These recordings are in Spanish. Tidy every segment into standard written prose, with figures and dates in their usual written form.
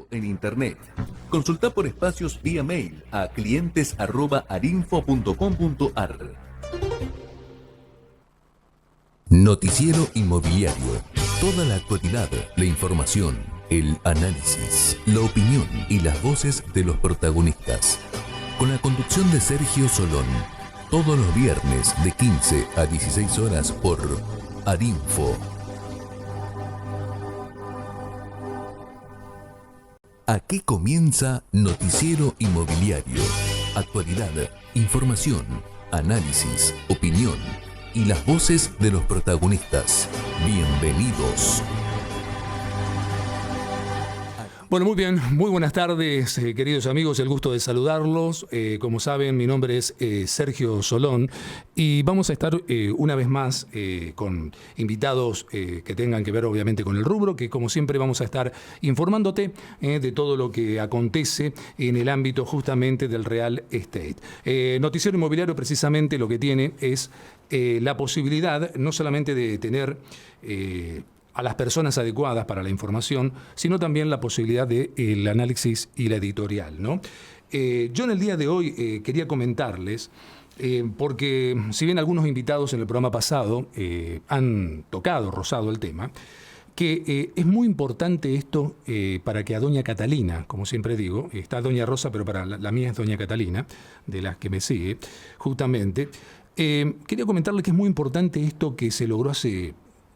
En Internet. Consulta por espacios vía mail a clientes@arinfo.com.ar. Noticiero Inmobiliario. Toda la actualidad, la información, el análisis, la opinión y las voces de los protagonistas. Con la conducción de Sergio Solón. Todos los viernes de 15 a 16 horas por Arinfo. Aquí comienza Noticiero Inmobiliario. Actualidad, información, análisis, opinión y las voces de los protagonistas. Bienvenidos. Bueno, muy bien, muy buenas tardes, queridos amigos, el gusto de saludarlos. Como saben, mi nombre es Sergio Solón y vamos a estar una vez más con invitados que tengan que ver obviamente con el rubro, que como siempre vamos a estar informándote de todo lo que acontece en el ámbito justamente del real estate. Noticiero Inmobiliario precisamente lo que tiene es la posibilidad no solamente de tener a las personas adecuadas para la información, sino también la posibilidad del análisis y la editorial, ¿no? Yo en el día de hoy quería comentarles, porque si bien algunos invitados en el programa pasado han rozado el tema, que es muy importante esto para que a doña Catalina, como siempre digo, está doña Rosa, pero para la mía es doña Catalina, de las que me sigue, justamente, quería comentarles que es muy importante esto que se logró hace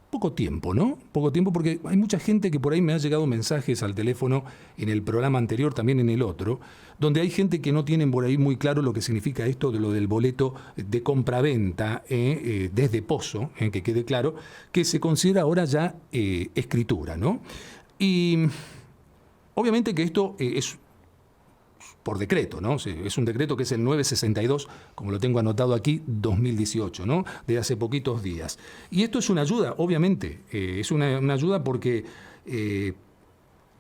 poco tiempo, ¿no? Poco tiempo, porque hay mucha gente que por ahí me ha llegado mensajes al teléfono en el programa anterior, también en el otro, donde hay gente que no tienen por ahí muy claro lo que significa esto de lo del boleto de compraventa desde Pozo, que quede claro, que se considera ahora ya escritura, ¿no? Y obviamente que esto es por decreto, ¿no? Es un decreto que es el 962, como lo tengo anotado aquí, 2018, ¿no? De hace poquitos días. Y esto es una ayuda, obviamente, es una ayuda porque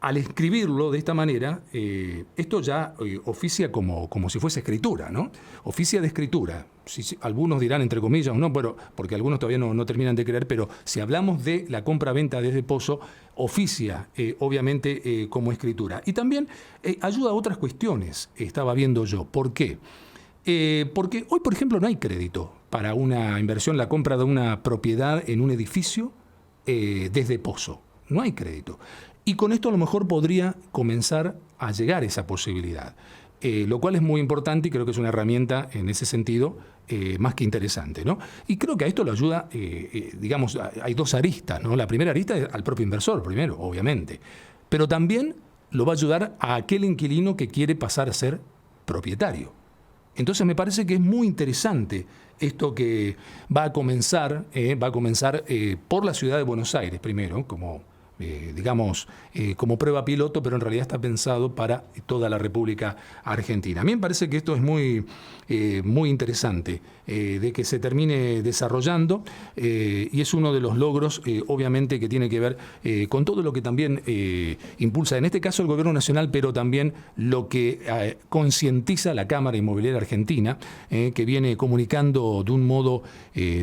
al escribirlo de esta manera, esto ya oficia como si fuese escritura, ¿no? Oficia de escritura. Si algunos dirán entre comillas, no, pero porque algunos todavía no terminan de creer, pero si hablamos de la compra-venta desde Pozo, oficia obviamente como escritura. Y también ayuda a otras cuestiones, estaba viendo yo. ¿Por qué? Porque hoy, por ejemplo, no hay crédito para una inversión, la compra de una propiedad en un edificio desde Pozo. No hay crédito. Y con esto a lo mejor podría comenzar a llegar esa posibilidad, lo cual es muy importante y creo que es una herramienta en ese sentido más que interesante, ¿no? Y creo que a esto lo ayuda, digamos, hay dos aristas, ¿no? La primera arista es al propio inversor, primero, obviamente, pero también lo va a ayudar a aquel inquilino que quiere pasar a ser propietario. Entonces me parece que es muy interesante esto que va a comenzar por la ciudad de Buenos Aires primero, como como prueba piloto, pero en realidad está pensado para toda la República Argentina. A mí me parece que esto es muy interesante de que se termine desarrollando y es uno de los logros, obviamente, que tiene que ver con todo lo que también impulsa, en este caso el Gobierno Nacional, pero también lo que concientiza la Cámara Inmobiliaria Argentina, que viene comunicando de un modo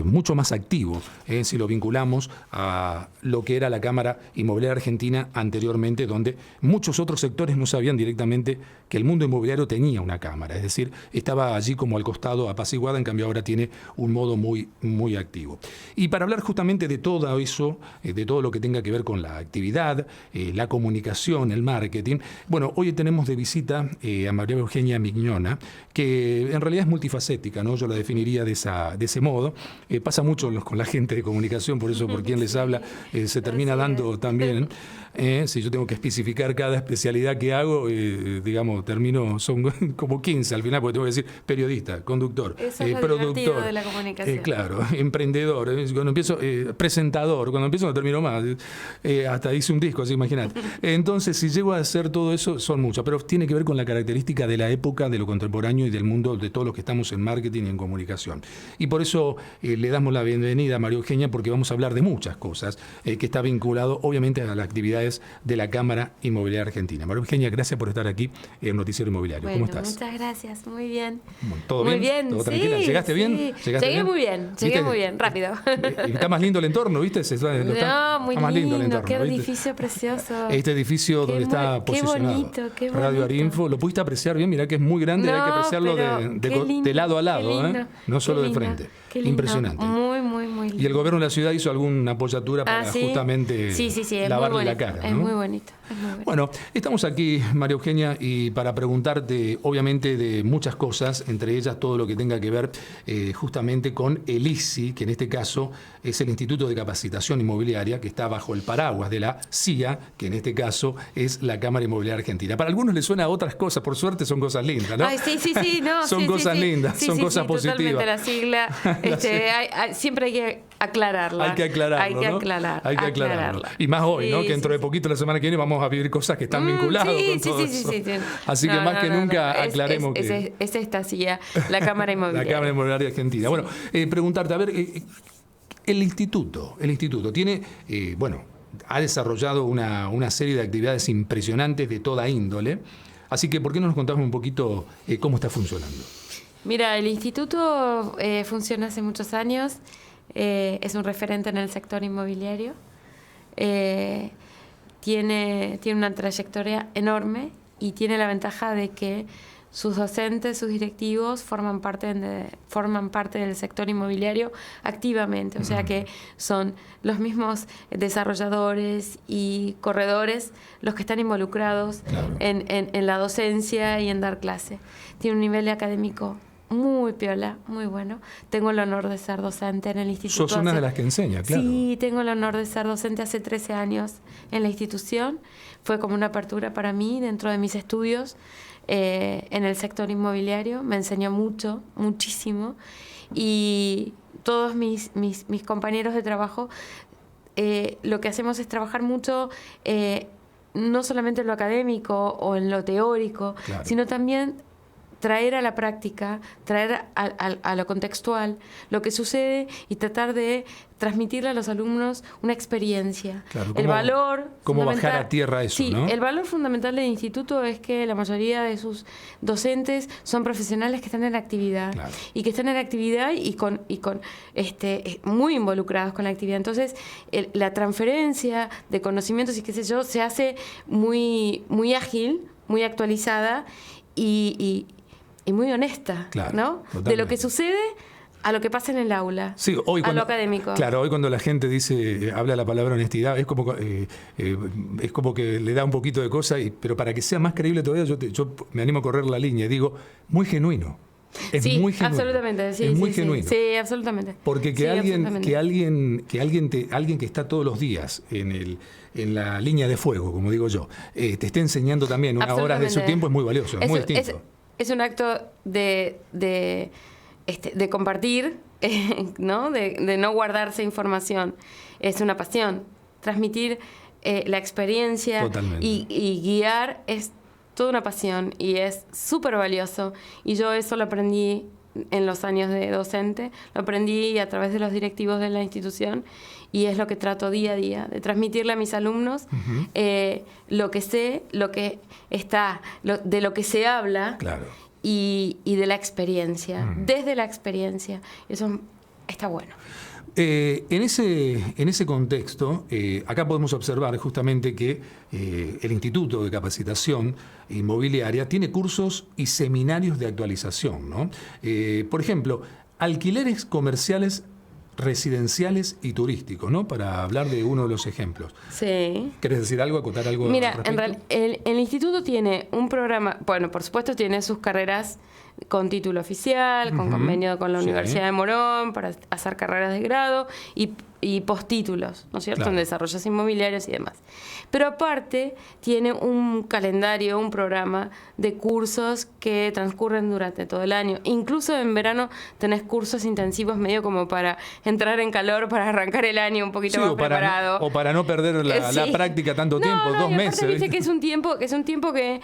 mucho más activo, si lo vinculamos a lo que era la Cámara Inmobiliaria Argentina anteriormente, donde muchos otros sectores no sabían directamente que el mundo inmobiliario tenía una cámara, es decir, estaba allí como al costado apaciguada, en cambio ahora tiene un modo muy activo. Y para hablar justamente de todo eso, de todo lo que tenga que ver con la actividad, la comunicación, el marketing, bueno, hoy tenemos de visita a María Eugenia Mignona, que en realidad es multifacética, ¿no? Yo la definiría de ese modo. Pasa mucho con la gente de comunicación, por eso por quien les habla se termina dando también. Si yo tengo que especificar cada especialidad que hago, son como 15 al final, porque tengo que decir periodista, conductor, eso es lo productor, de la comunicación. Claro, emprendedor, cuando empiezo, presentador, cuando empiezo no termino más, hasta hice un disco, así imagínate. Entonces, si llego a hacer todo eso, son muchas, pero tiene que ver con la característica de la época, de lo contemporáneo y del mundo, de todos los que estamos en marketing y en comunicación. Y por eso le damos la bienvenida a María Eugenia, porque vamos a hablar de muchas cosas que está vinculado, obviamente, a la actividad actividades de la Cámara Inmobiliaria Argentina. María Eugenia, gracias por estar aquí en el Noticiero Inmobiliario. Bueno, ¿Cómo estás? Muchas gracias, muy bien. ¿Todo muy bien? ¿Todo tranquila? Sí, ¿Llegaste bien? Sí. Llegué muy bien, rápido. Está más lindo el entorno, ¿viste? Muy más lindo el lindo, entorno, qué ¿viste? edificio precioso. Este edificio donde está posicionado. Qué bonito. Radio Arinfo, lo pudiste apreciar bien, mirá que es muy grande, hay que apreciarlo de lado a lado, no solo de frente. Impresionante. Muy lindo. Y el gobierno de la ciudad hizo alguna apoyatura para justamente lavarle la cara, ¿no? Es muy bonito. Bueno, estamos aquí, María Eugenia, y para preguntarte, obviamente, de muchas cosas, entre ellas todo lo que tenga que ver justamente con el ICI, que en este caso es el Instituto de Capacitación Inmobiliaria, que está bajo el paraguas de la CIA, que en este caso es la Cámara Inmobiliaria Argentina. Para algunos les suena a otras cosas, por suerte son cosas lindas, ¿no? Ay, sí, no. Son cosas lindas, son cosas positivas. Totalmente, la sigla, siempre hay que aclararla. Hay que aclararlo, ¿no? Hay que aclararlo. Y más hoy, ¿no? Que dentro de poquito, la semana que viene, vamos a vivir cosas que están vinculadas con todo eso. Así que más que nunca aclaremos que... Es esta CIA, la Cámara Inmobiliaria. La Cámara Inmobiliaria Argentina. Bueno, preguntarte, a ver, el instituto tiene, ha desarrollado una serie de actividades impresionantes de toda índole. Así que, ¿por qué no nos contamos un poquito cómo está funcionando? Mira, el instituto funciona hace muchos años. Es un referente en el sector inmobiliario. Tiene una trayectoria enorme y tiene la ventaja de que sus docentes, sus directivos forman parte del sector inmobiliario activamente. O sea que son los mismos desarrolladores y corredores los que están involucrados en la docencia y en dar clase. Tiene un nivel académico muy piola, muy bueno. Tengo el honor de ser docente en el instituto. Sos una de las que enseña, claro. Sí, tengo el honor de ser docente hace 13 años en la institución. Fue como una apertura para mí dentro de mis estudios en el sector inmobiliario. Me enseñó muchísimo. Y todos mis compañeros de trabajo, lo que hacemos es trabajar mucho, no solamente en lo académico o en lo teórico, sino también traer a la práctica, traer a lo contextual lo que sucede y tratar de transmitirle a los alumnos una experiencia. Claro, el valor cómo bajar a tierra eso, sí, ¿no? El valor fundamental del instituto es que la mayoría de sus docentes son profesionales que están en la actividad y que están en la actividad y con muy involucrados con la actividad. Entonces, la transferencia de conocimientos y qué sé yo se hace muy ágil, muy actualizada y muy honesta, ¿no? Totalmente. De lo que sucede a lo que pasa en el aula, hoy a lo académico. Claro, hoy cuando la gente habla la palabra honestidad, es como que le da un poquito de cosa, pero para que sea más creíble todavía, yo me animo a correr la línea y digo, muy genuino. Es muy genuino. Absolutamente, sí. Es muy genuino. Sí, absolutamente. Porque alguien que está todos los días en la línea de fuego, como digo yo, te esté enseñando también unas horas de su tiempo, es muy valioso, es muy distinto. Es un acto de compartir, ¿no? De no guardarse información. Es una pasión. Transmitir la experiencia y guiar es toda una pasión y es súper valioso. Y yo eso lo aprendí en los años de docente, lo aprendí a través de los directivos de la institución y es lo que trato día a día, de transmitirle a mis alumnos lo que sé, lo que está, de lo que se habla y de la experiencia, desde la experiencia. Eso está bueno. En ese contexto, acá podemos observar justamente que el Instituto de Capacitación Inmobiliaria tiene cursos y seminarios de actualización, ¿no? Por ejemplo, alquileres comerciales, residenciales y turísticos, ¿no? Para hablar de uno de los ejemplos. Sí. ¿Querés decir algo, acotar algo? Mira, el instituto tiene un programa, bueno, por supuesto tiene sus carreras con título oficial, con convenio con la Universidad de Morón para hacer carreras de grado y postítulos, ¿no es cierto?, en desarrollos inmobiliarios y demás. Pero aparte tiene un calendario, un programa de cursos que transcurren durante todo el año. Incluso en verano tenés cursos intensivos medio como para entrar en calor, para arrancar el año un poquito más preparado. O para no perder la práctica tanto tiempo, 2 meses. Viste que es un tiempo que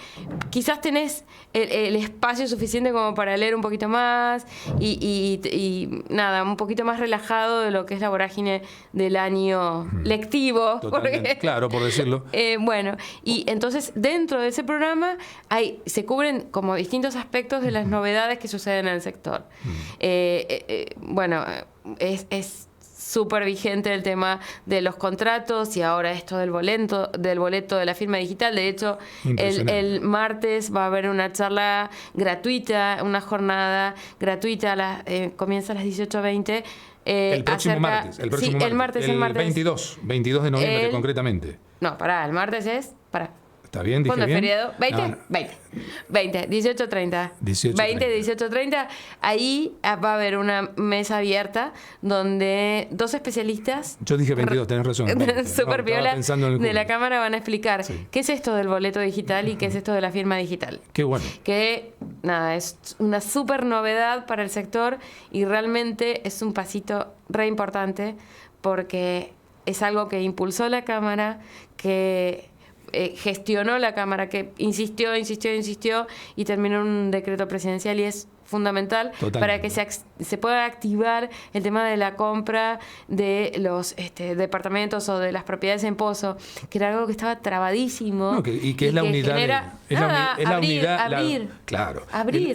quizás tenés el espacio suficiente como para leer un poquito más y nada, un poquito más relajado de lo que es la vorágine del año lectivo. Totalmente, claro, por decirlo. Bueno, y entonces dentro de ese programa se cubren como distintos aspectos de las novedades que suceden en el sector. Bueno, es súper vigente el tema de los contratos y ahora esto del boleto de la firma digital. De hecho, el martes va a haber una charla gratuita, una jornada gratuita, comienza a las 18:20. El próximo martes. El 22 de noviembre, concretamente. No, pará, el martes es... ¿Está bien? ¿Cuándo es bien? feriado? ¿20? No. 20, 18:30. 18:30. Ahí va a haber una mesa abierta donde dos especialistas... Yo dije 22, tenés razón. Súper piola de la Cámara van a explicar qué es esto del boleto digital y qué es esto de la firma digital. Qué bueno. Que, nada, es una súper novedad para el sector y realmente es un pasito re importante porque es algo que impulsó la Cámara, que... gestionó la Cámara, que insistió y terminó en un decreto presidencial y es fundamental para que se pueda activar el tema de la compra de los departamentos o de las propiedades en Pozo, que era algo que estaba trabadísimo. No, y que es la unidad. Abrir.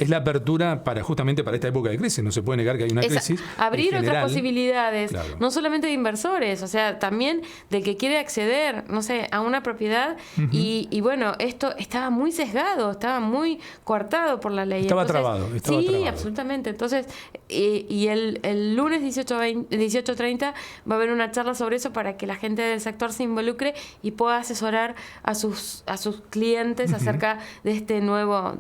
Es la apertura justamente para esta época de crisis. No se puede negar que hay una crisis. Abrir otras posibilidades, no solamente de inversores, o sea, también del que quiere acceder, no sé, a una propiedad. Y bueno, esto estaba muy sesgado, estaba muy coartado por la ley. Estaba trabado. Sí, absolutamente. Entonces, y el lunes 18:30 va a haber una charla sobre eso para que la gente del sector se involucre y pueda asesorar a sus clientes acerca de este nuevo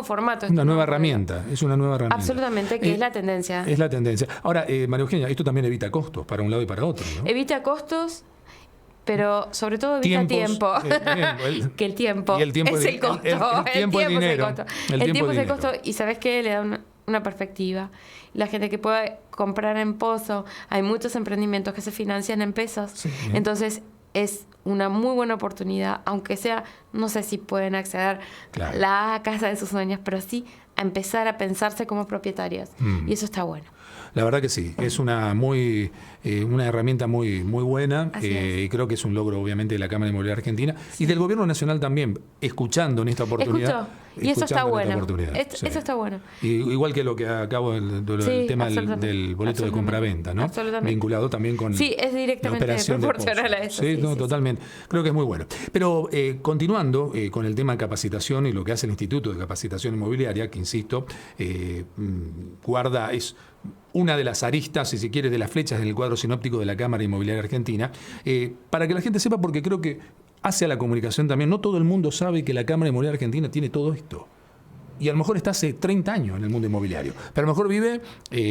formato. Una nueva herramienta. Es una nueva herramienta. Absolutamente, que es la tendencia. Es la tendencia. Ahora, María Eugenia, esto también evita costos para un lado y para otro, ¿no? Evita costos, pero sobre todo evita tiempo. Que el tiempo es el costo. El tiempo es dinero. El tiempo es el costo. Y ¿sabes qué? Le da una perspectiva. La gente que pueda comprar en Pozo, hay muchos emprendimientos que se financian en pesos. Sí. Entonces, es una muy buena oportunidad, aunque sea, no sé si pueden acceder a la casa de sus sueños, pero sí a empezar a pensarse como propietarios. Y eso está bueno. La verdad que sí, es una herramienta muy buena y creo que es un logro obviamente de la Cámara Inmobiliaria Argentina y del Gobierno Nacional también, escuchando en esta oportunidad. Y eso está bueno. Eso está bueno. Igual que lo que acabo del tema del boleto de compraventa, ¿no? Vinculado también con es directamente la operación proporcional a eso. Sí, totalmente. Creo que es muy bueno. Pero continuando con el tema de capacitación y lo que hace el Instituto de Capacitación Inmobiliaria, que insisto, es una de las aristas, si se quiere, de las flechas del cuadro sinóptico de la Cámara Inmobiliaria Argentina, para que la gente sepa, porque creo que hace a la comunicación también. No todo el mundo sabe que la Cámara Inmobiliaria Argentina tiene todo esto. Y a lo mejor está hace 30 años en el mundo inmobiliario. Pero a lo mejor vive,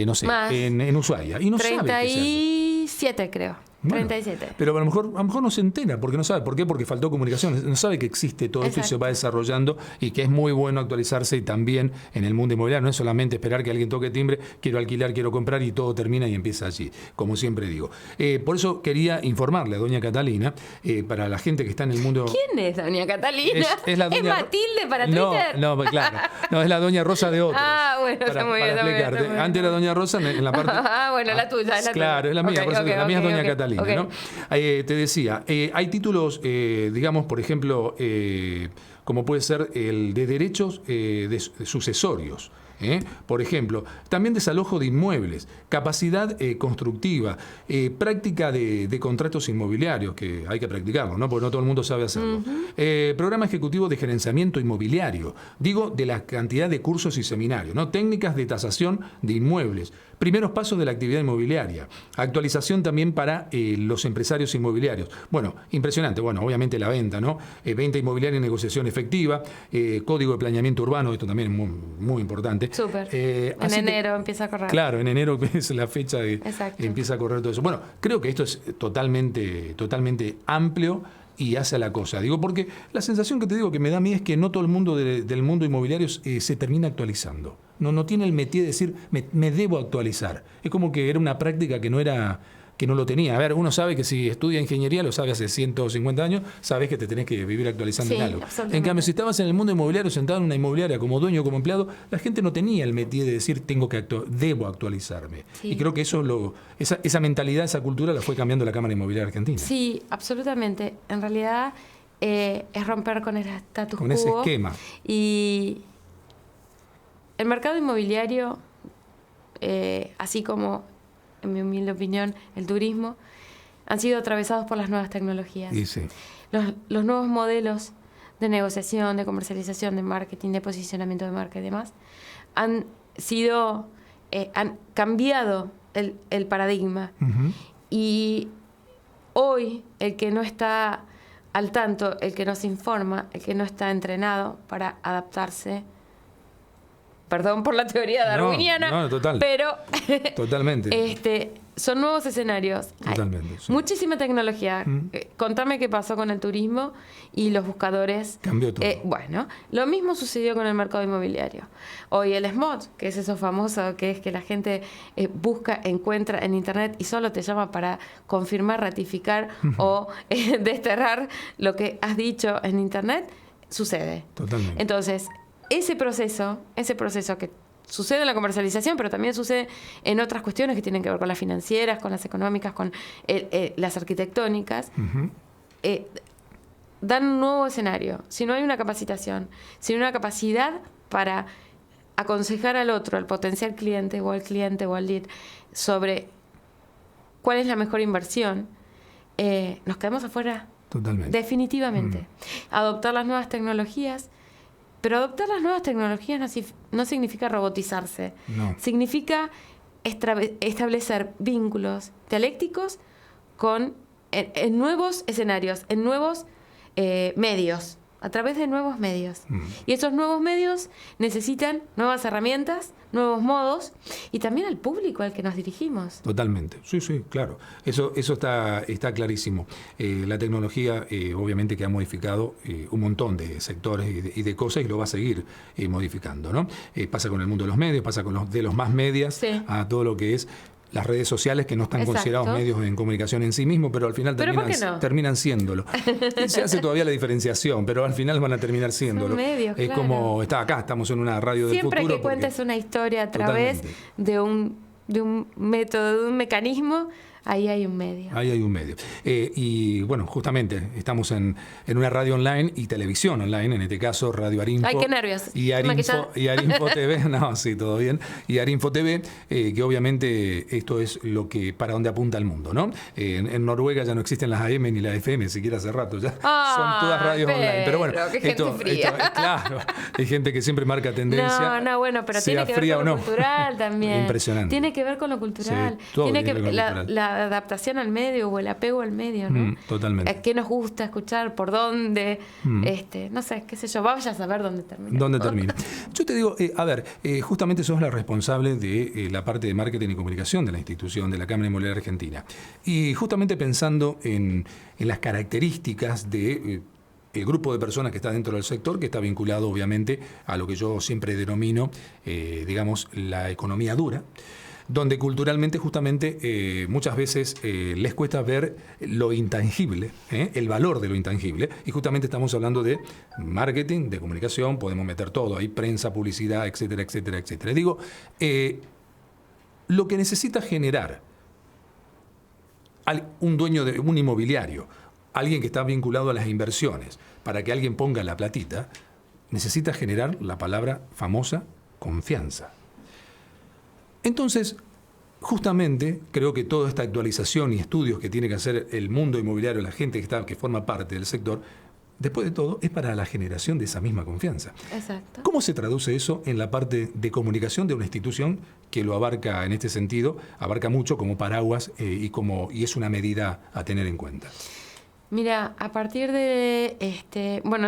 no sé, en Ushuaia. Y no 37, creo. Bueno, 37. Pero a lo mejor no se entera, porque no sabe. ¿Por qué? Porque faltó comunicación. No sabe que existe todo esto y se va desarrollando y que es muy bueno actualizarse y también en el mundo inmobiliario. No es solamente esperar que alguien toque timbre, quiero alquilar, quiero comprar y todo termina y empieza allí, como siempre digo. Por eso quería informarle a doña Catalina, para la gente que está en el mundo... ¿Quién es doña Catalina? Es la doña... ¿Es Matilde para Twitter? No, claro. No, es la doña Rosa de otros. Bueno, para explicarte. Antes era doña Rosa en la parte... bueno, la tuya. Claro, es la mía. La mía es doña Catalina, ¿no? Te decía, hay títulos, digamos, por ejemplo, como puede ser el de derechos sucesorios. Por ejemplo, también desalojo de inmuebles, capacidad constructiva, práctica de contratos inmobiliarios, que hay que practicarlo, ¿no? Porque no todo el mundo sabe hacerlo. Programa ejecutivo de gerenciamiento inmobiliario, digo, de la cantidad de cursos y seminarios, ¿no? Técnicas de tasación de inmuebles, primeros pasos de la actividad inmobiliaria, actualización también para los empresarios inmobiliarios. Bueno, impresionante. Bueno, obviamente la venta, ¿no? Venta inmobiliaria y negociación efectiva, código de planeamiento urbano, esto también es muy, muy importante. Súper. En enero empieza a correr. Claro, en enero es la fecha de empieza a correr todo eso. Bueno, creo que esto es totalmente amplio y hace a la cosa. Digo, porque la sensación que te digo que me da a mí es que no todo el mundo del mundo inmobiliario se termina actualizando. No tiene el métier de decir, me debo actualizar. Es como que era una práctica que no era que no lo tenía. A ver, uno sabe que si estudia ingeniería, lo sabe hace 150 años, sabes que te tenés que vivir actualizando en algo. En cambio, si estabas en el mundo inmobiliario, sentado en una inmobiliaria como dueño o como empleado, la gente no tenía el métier de decir debo actualizarme. Sí. Y creo que eso esa mentalidad, esa cultura la fue cambiando la Cámara Inmobiliaria Argentina. Sí, absolutamente. En realidad es romper con el status quo. Con ese esquema. Y el mercado inmobiliario, así como, en mi humilde opinión, el turismo, han sido atravesados por las nuevas tecnologías. Y sí. Los nuevos modelos de negociación, de comercialización, de marketing, de posicionamiento de marca y demás, han cambiado el paradigma. Uh-huh. Y hoy, el que no está al tanto, el que no se informa, el que no está entrenado para adaptarse, perdón por la teoría darwiniana, no, total. pero totalmente. Son nuevos escenarios. Totalmente. Sí. Muchísima tecnología. Contame qué pasó con el turismo y los buscadores. Cambió todo. Bueno, lo mismo sucedió con el mercado inmobiliario. Hoy el SMOT, que es eso famoso, que es que la gente busca, encuentra en internet y solo te llama para confirmar, ratificar o desterrar lo que has dicho en internet, sucede. Totalmente. Entonces, ese proceso que sucede en la comercialización, pero también sucede en otras cuestiones que tienen que ver con las financieras, con las económicas, con las arquitectónicas, uh-huh. Dan un nuevo escenario. Si no hay una capacitación, si no hay una capacidad para aconsejar al otro, al potencial cliente o al lead, sobre cuál es la mejor inversión, nos quedamos afuera. Totalmente. Definitivamente. Adoptar las nuevas tecnologías. Pero adoptar las nuevas tecnologías no significa robotizarse. No. Significa establecer vínculos dialécticos en nuevos escenarios, en nuevos medios, a través de nuevos medios. Y esos nuevos medios necesitan nuevas herramientas, nuevos modos, y también al público al que nos dirigimos. Totalmente, sí, claro. Eso está clarísimo. La tecnología obviamente que ha modificado un montón de sectores y de cosas y lo va a seguir modificando, ¿no? Pasa con el mundo de los medios, pasa con los más medias, sí. A todo lo que es las redes sociales, que no están Exacto. considerados medios en comunicación en sí mismos, pero al final terminan siéndolo. Se hace todavía la diferenciación, pero al final van a terminar siéndolo. Son medios, es claro. Como estamos en una radio del futuro. Siempre que cuentes una historia a través de un método, de un mecanismo, ahí hay un medio. Ahí hay un medio. Y bueno, justamente estamos en una radio online y televisión online, en este caso Radio Arinfo. Ay, qué nervios. Y Arinfo TV, no, sí, todo bien. Y Arinfo TV, que obviamente esto es lo que para donde apunta el mundo, ¿no? En Noruega ya no existen las AM ni las FM, siquiera hace rato ya. Son todas radios online. Pero bueno, qué gente fría. Claro, hay gente que siempre marca tendencia. No, bueno, pero tiene que ver con lo cultural también. Impresionante. Tiene que ver con lo cultural. Sí, tiene que ver la adaptación al medio o el apego al medio, ¿no? Totalmente. ¿Qué nos gusta escuchar? ¿Por dónde? No sé, qué sé yo. Vaya a saber dónde termina. ¿Dónde termina? Yo te digo, justamente sos la responsable de la parte de marketing y comunicación de la institución, de la Cámara Inmobiliaria Argentina. Y justamente pensando en las características de el grupo de personas que está dentro del sector, que está vinculado obviamente a lo que yo siempre denomino, digamos, la economía dura, donde culturalmente justamente muchas veces les cuesta ver lo intangible, el valor de lo intangible, y justamente estamos hablando de marketing, de comunicación, podemos meter todo ahí, prensa, publicidad, etcétera, etcétera, etcétera. Digo, lo que necesita generar un dueño de un inmobiliario, alguien que está vinculado a las inversiones, para que alguien ponga la platita, necesita generar la palabra famosa confianza. Entonces, justamente, creo que toda esta actualización y estudios que tiene que hacer el mundo inmobiliario, la gente que forma parte del sector, después de todo, es para la generación de esa misma confianza. Exacto. ¿Cómo se traduce eso en la parte de comunicación de una institución que lo abarca en este sentido, abarca mucho como paraguas y es una medida a tener en cuenta? Mira, a partir de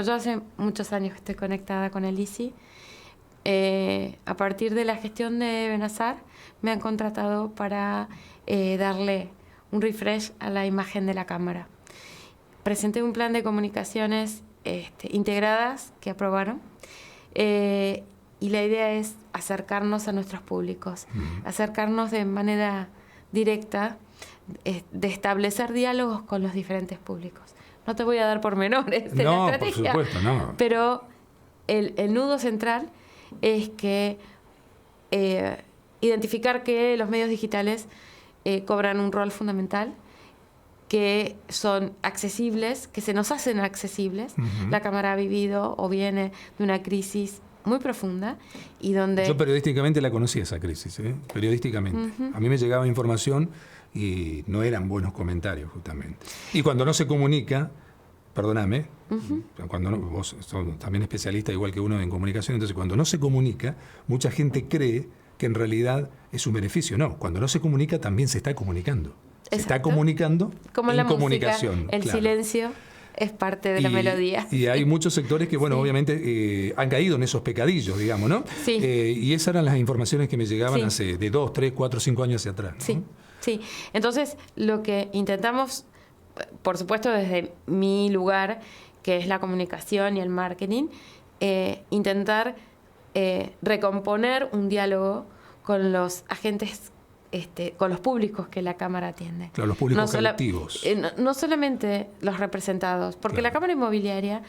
yo hace muchos años que estoy conectada con el ICI. A partir de la gestión de Benazar me han contratado para darle un refresh a la imagen de la Cámara. Presenté un plan de comunicaciones integradas que aprobaron y la idea es acercarnos a nuestros públicos, acercarnos de manera directa de establecer diálogos con los diferentes públicos. No te voy a dar pormenores de la estrategia. Por supuesto, no. Pero el nudo central es que identificar que los medios digitales cobran un rol fundamental, que son accesibles, que se nos hacen accesibles. Uh-huh. La Cámara ha vivido o viene de una crisis muy profunda y donde... Yo periodísticamente la conocí esa crisis, periodísticamente. Uh-huh. A mí me llegaba información y no eran buenos comentarios, justamente. Y cuando no se comunica, perdóname, uh-huh. Cuando no, vos sos también especialista igual que uno en comunicación, entonces cuando no se comunica, mucha gente cree que en realidad es un beneficio. No, cuando no se comunica también se está comunicando. Se Exacto. Está comunicando como en la comunicación. Música, el claro. silencio es parte de la melodía. Y hay muchos sectores que, bueno, sí. obviamente han caído en esos pecadillos, digamos, ¿no? Sí. Y esas eran las informaciones que me llegaban sí. hace de 2, 3, 4, 5 años hacia atrás, ¿no? Sí, sí. Entonces, lo que intentamos, por supuesto, desde mi lugar, que es la comunicación y el marketing, intentar recomponer un diálogo con los agentes, con los públicos que la Cámara atiende. Claro, los públicos colectivos. No solamente los representados, porque claro. La Cámara Inmobiliaria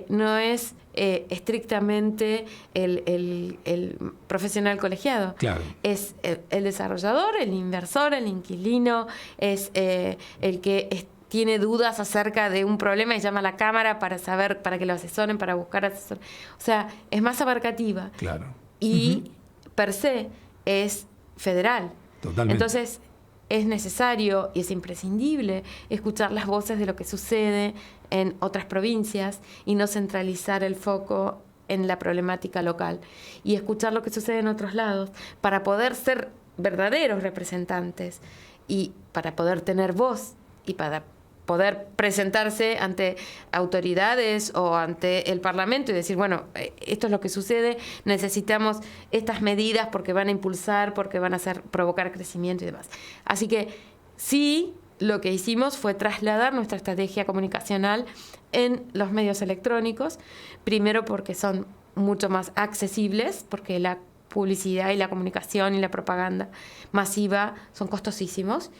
no es estrictamente el profesional colegiado. Claro. Es el desarrollador, el inversor, el inquilino, es el que tiene dudas acerca de un problema y llama a la Cámara para saber, para que lo asesoren, para buscar asesor. O sea, es más abarcativa. Claro. Y per se es federal. Totalmente. Entonces, es necesario y es imprescindible escuchar las voces de lo que sucede en otras provincias y no centralizar el foco en la problemática local. Y escuchar lo que sucede en otros lados para poder ser verdaderos representantes y para poder tener voz y para poder presentarse ante autoridades o ante el Parlamento y decir, bueno, esto es lo que sucede, necesitamos estas medidas porque van a impulsar, porque van a provocar crecimiento y demás. Así que sí, lo que hicimos fue trasladar nuestra estrategia comunicacional en los medios electrónicos, primero porque son mucho más accesibles, porque la publicidad y la comunicación y la propaganda masiva son costosísimos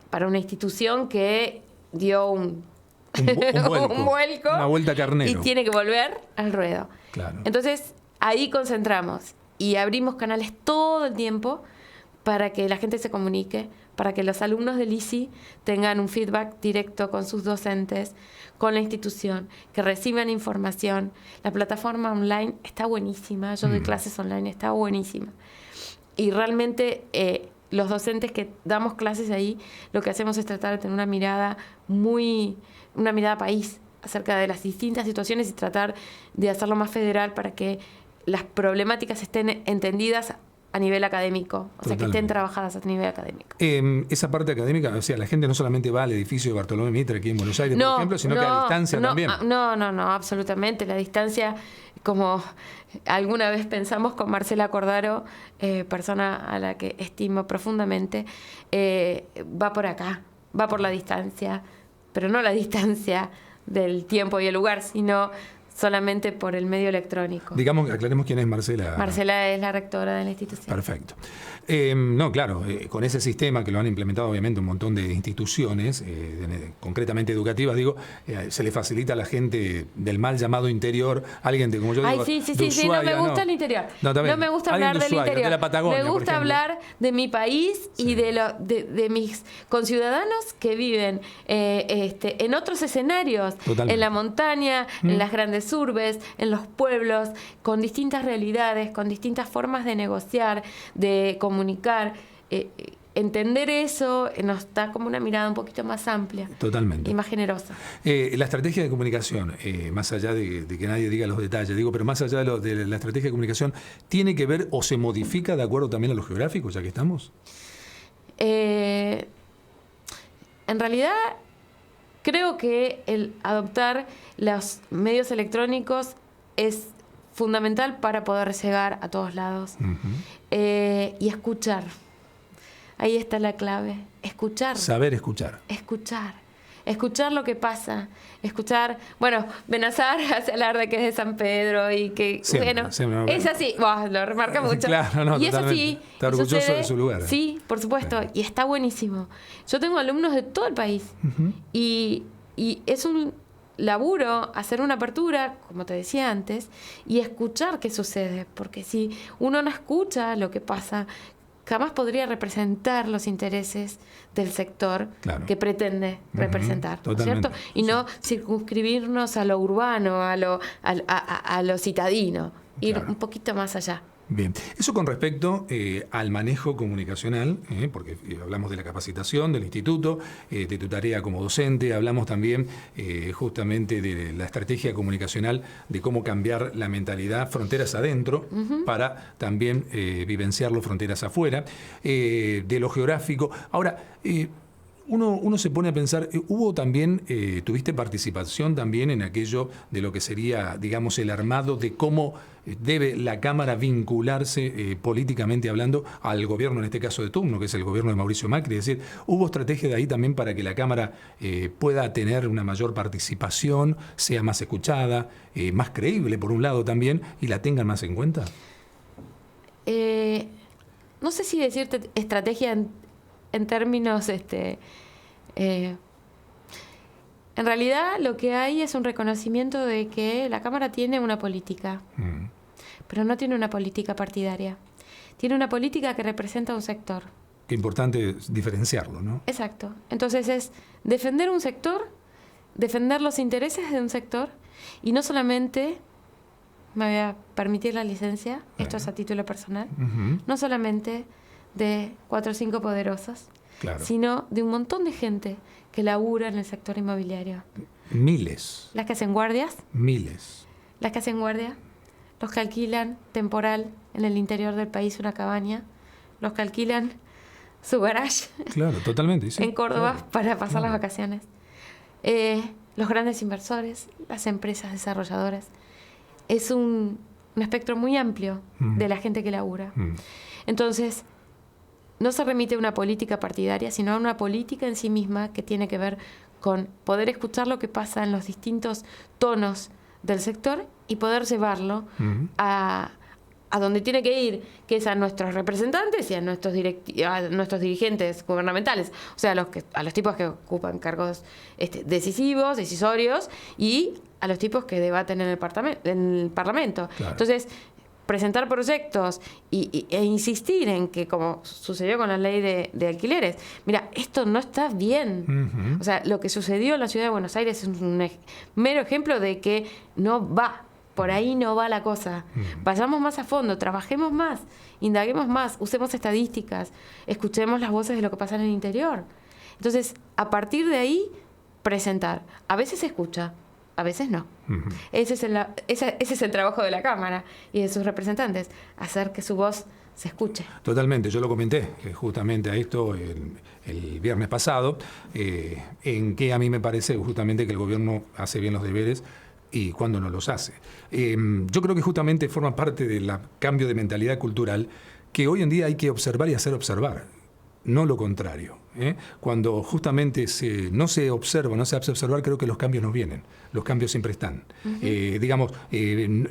para una institución que dio un vuelco, una vuelta carnero. Y tiene que volver al ruedo. Claro. Entonces, ahí concentramos y abrimos canales todo el tiempo para que la gente se comunique, para que los alumnos del ISI tengan un feedback directo con sus docentes, con la institución, que reciban información. La plataforma online está buenísima, yo doy clases online, está buenísima. Y realmente los docentes que damos clases ahí, lo que hacemos es tratar de tener una mirada país acerca de las distintas situaciones y tratar de hacerlo más federal para que las problemáticas estén entendidas a nivel académico, o sea, que estén trabajadas a nivel académico. Esa parte académica, o sea, la gente no solamente va al edificio de Bartolomé Mitre aquí en Buenos Aires, por ejemplo, sino que a distancia también. No, absolutamente. La distancia, como alguna vez pensamos con Marcela Cordaro, persona a la que estimo profundamente, va por acá, va por la distancia, pero no la distancia del tiempo y el lugar, sino solamente por el medio electrónico. Digamos, aclaremos quién es Marcela. Marcela es la rectora de la institución. Perfecto. No, claro, con ese sistema que lo han implementado obviamente un montón de instituciones, concretamente educativas, digo, se le facilita a la gente del mal llamado interior, alguien de, como yo digo, sí, no me gusta el interior. No me gusta hablar del interior. De la Patagonia, me gusta hablar de mi país y de mis conciudadanos que viven en otros escenarios, Totalmente. En la montaña, en las grandes urbes, en los pueblos, con distintas realidades, con distintas formas de negociar, de comunicar. Entender eso nos da como una mirada un poquito más amplia. Totalmente. Y más generosa. La estrategia de comunicación, más allá de que nadie diga los detalles, pero más allá de la estrategia de comunicación, ¿tiene que ver o se modifica de acuerdo también a lo geográfico, ya que estamos? En realidad, creo que el adoptar los medios electrónicos es fundamental para poder llegar a todos lados. Y escuchar. Ahí está la clave. Escuchar. Saber escuchar. Escuchar. escuchar lo que pasa, escuchar, bueno, Benazar hace hablar de que es de San Pedro y que, Siempre, bueno, siempre. es así, lo remarca mucho. Claro, no, y es así. Está orgulloso de su lugar. Sí, por supuesto, y está buenísimo. Yo tengo alumnos de todo el país y es un laburo hacer una apertura, como te decía antes, y escuchar qué sucede, porque si uno no escucha lo que pasa, jamás podría representar los intereses del sector que pretende representar, ¿no es cierto? Y no circunscribirnos a lo urbano, a lo citadino, ir un poquito más allá. Bien, eso con respecto al manejo comunicacional, porque hablamos de la capacitación del instituto, de tu tarea como docente, hablamos también justamente de la estrategia comunicacional, de cómo cambiar la mentalidad fronteras adentro para también vivenciarlo fronteras afuera, de lo geográfico. Ahora, uno se pone a pensar, hubo también, tuviste participación también en aquello de lo que sería, digamos, el armado de cómo debe la Cámara vincularse políticamente hablando al gobierno, en este caso de turno, que es el gobierno de Mauricio Macri. Es decir, ¿hubo estrategia de ahí también para que la Cámara pueda tener una mayor participación, sea más escuchada, más creíble por un lado también, y la tengan más en cuenta? No sé si decirte estrategia en términos, en realidad lo que hay es un reconocimiento de que la Cámara tiene una política, pero no tiene una política partidaria. Tiene una política que representa a un sector. Qué importante es diferenciarlo, ¿no? Exacto. Entonces es defender un sector, defender los intereses de un sector, y no solamente, me voy a permitir la licencia, esto es a título personal, no solamente de 4 o 5 poderosos, sino de un montón de gente que labura en el sector inmobiliario. Miles. Las que hacen guardias. Miles. Las que hacen guardia. Los que alquilan temporal en el interior del país una cabaña. Los que alquilan su garage. Claro, totalmente. Sí, en Córdoba para pasar las vacaciones. Los grandes inversores, las empresas desarrolladoras. Es un espectro muy amplio de la gente que labura. Entonces, no se remite a una política partidaria, sino a una política en sí misma que tiene que ver con poder escuchar lo que pasa en los distintos tonos del sector y poder llevarlo a donde tiene que ir, que es a nuestros representantes y a nuestros dirigentes gubernamentales, o sea, a los tipos que ocupan cargos decisivos, decisorios, y a los tipos que debaten en el Parlamento. Claro. Entonces, presentar proyectos e insistir en que, como sucedió con la ley de alquileres, mira, esto no está bien. O sea, lo que sucedió en la ciudad de Buenos Aires es un mero ejemplo de que no va, por ahí no va la cosa. Vayamos más a fondo, trabajemos más, indaguemos más, usemos estadísticas, escuchemos las voces de lo que pasa en el interior. Entonces, a partir de ahí, presentar. A veces se escucha, a veces no. Ese es el trabajo de la Cámara y de sus representantes, hacer que su voz se escuche. Totalmente, yo lo comenté justamente a esto el viernes pasado, en que a mí me parece justamente que el gobierno hace bien los deberes y cuando no los hace. Yo creo que justamente forma parte del cambio de mentalidad cultural que hoy en día hay que observar y hacer observar, no lo contrario. Cuando justamente no se observa, no se hace observar, creo que los cambios no vienen. Los cambios siempre están.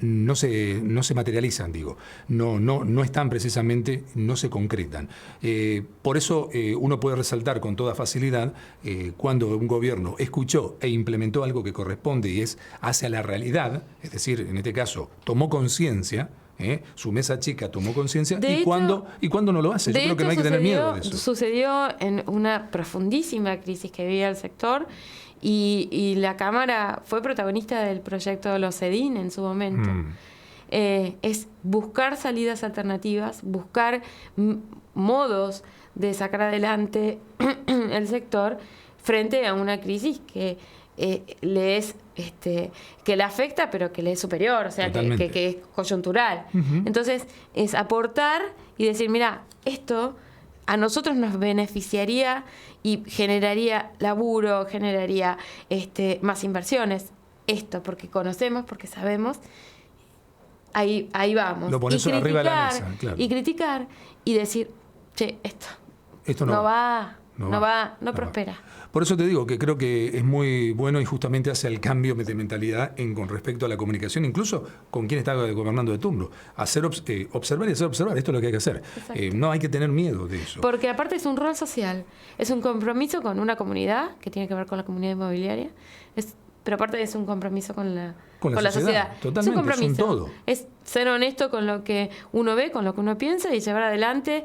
No se materializan, digo. No están precisamente, no se concretan. Por eso uno puede resaltar con toda facilidad cuando un gobierno escuchó e implementó algo que corresponde y es hacia la realidad, es decir, en este caso, tomó conciencia. Su mesa chica tomó conciencia y cuando no lo hace. Yo creo que no hay que tener miedo de eso. Sucedió en una profundísima crisis que vivía el sector y la Cámara fue protagonista del proyecto de los CEDIN en su momento. Es buscar salidas alternativas, buscar modos de sacar adelante el sector frente a una crisis que que le afecta, pero que le es superior, o sea, que es coyuntural. Entonces, es aportar y decir, mira, esto a nosotros nos beneficiaría y generaría laburo, generaría más inversiones. Esto, porque conocemos, porque sabemos, ahí vamos. Lo pones arriba de la mesa, claro. Y criticar y decir, che, esto no va. no prospera. Por eso te digo que creo que es muy bueno y justamente hace el cambio de mentalidad con respecto a la comunicación, incluso con quien está gobernando de turno. Observar y hacer observar, esto es lo que hay que hacer. No hay que tener miedo de eso. Porque aparte es un rol social, es un compromiso con una comunidad, que tiene que ver con la comunidad inmobiliaria, pero aparte es un compromiso con la sociedad. Totalmente, es un compromiso. es un todo. Es ser honesto con lo que uno ve, con lo que uno piensa y llevar adelante